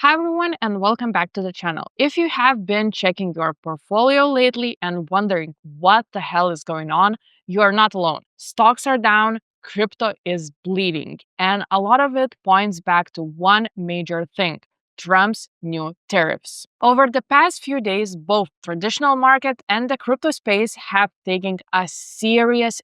Hi everyone and welcome back to the channel. If you have been checking your portfolio lately and wondering what the hell is going on, you are not alone. Stocks are down, crypto is bleeding, and a lot of it points back to one major thing: Trump's new tariffs. Over the past few days, both traditional market and the crypto space have taken a serious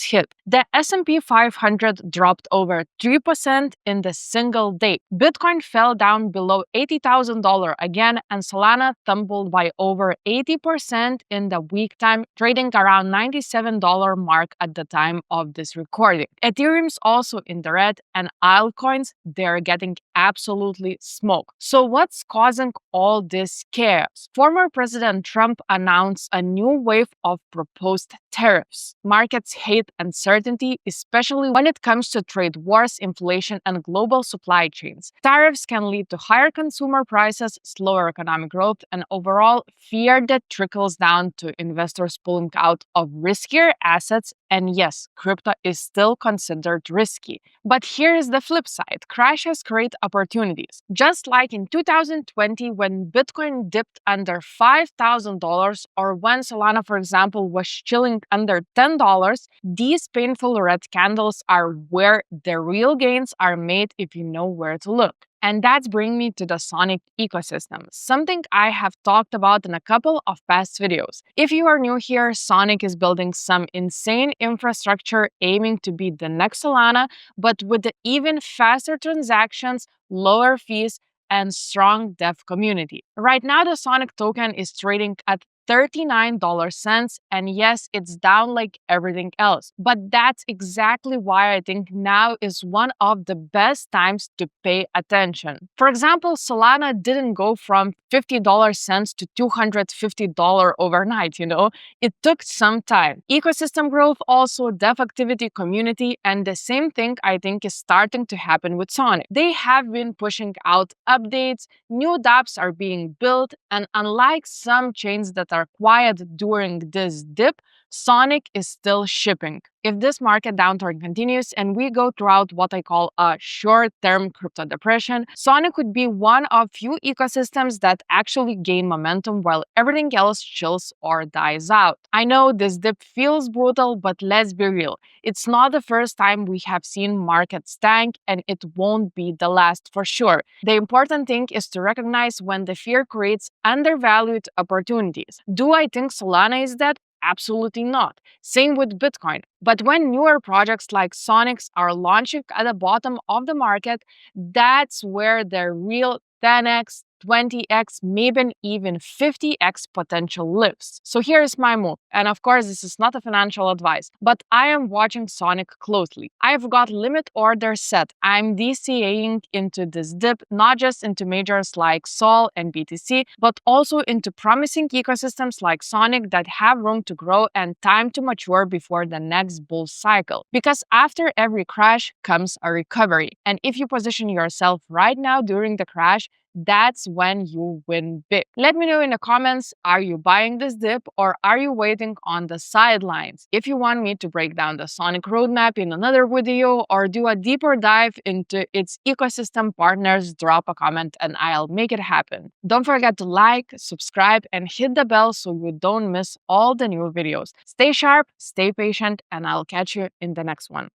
hit. The S&P 500 dropped over 3% in the single day. Bitcoin fell down below $80,000 again, and Solana tumbled by over 80% in the week time, trading around $97 mark at the time of this recording. Ethereum's also in the red, and altcoins, they're getting absolutely smoked. So what's causing all this chaos? Former President Trump announced a new wave of proposed tariffs. Markets hate uncertainty, especially when it comes to trade wars, inflation, and global supply chains. Tariffs can lead to higher consumer prices, slower economic growth, and overall fear that trickles down to investors pulling out of riskier assets. And yes, crypto is still considered risky. But here's the flip side: crashes create opportunities. Just like in 2020, when Bitcoin dipped under $5,000, or when Solana, for example, was chilling under $10, these painful red candles are where the real gains are made if you know where to look. And that's bringing me to the Sonic ecosystem, something I have talked about in a couple of past videos. If you are new here, Sonic is building some insane infrastructure aiming to be the next Solana, but with the even faster transactions, lower fees, and strong dev community. Right now, the Sonic token is trading at $0.39, and yes, it's down like everything else. But that's exactly why I think now is one of the best times to pay attention. For example, Solana didn't go from $50 to $250 overnight, It took some time. Ecosystem growth, also dev activity, community, and the same thing I think is starting to happen with Sonic. They have been pushing out updates, new dApps are being built, and unlike some chains that are quiet during this dip, Sonic is still shipping. If this market downturn continues and we go throughout what I call a short-term crypto depression, Sonic could be one of few ecosystems that actually gain momentum while everything else chills or dies out. I know this dip feels brutal, but let's be real. It's not the first time we have seen markets tank, and it won't be the last for sure. The important thing is to recognize when the fear creates undervalued opportunities. Do I think Solana is dead? Absolutely not. Same with Bitcoin. But when newer projects like Sonics are launching at the bottom of the market, that's where the real 10x, 20x, maybe even 50x potential lives. So here's my move. And of course, this is not a financial advice, but I am watching Sonic closely. I've got limit orders set. I'm DCAing into this dip, not just into majors like Sol and BTC, but also into promising ecosystems like Sonic that have room to grow and time to mature before the next bull cycle. Because after every crash comes a recovery. And if you position yourself right now during the crash, that's when you win big. Let me know in the comments, are you buying this dip or are you waiting on the sidelines? If you want me to break down the Sonic roadmap in another video or do a deeper dive into its ecosystem partners, drop a comment and I'll make it happen. Don't forget to like, subscribe, and hit the bell so you don't miss all the new videos. Stay sharp, stay patient, and I'll catch you in the next one.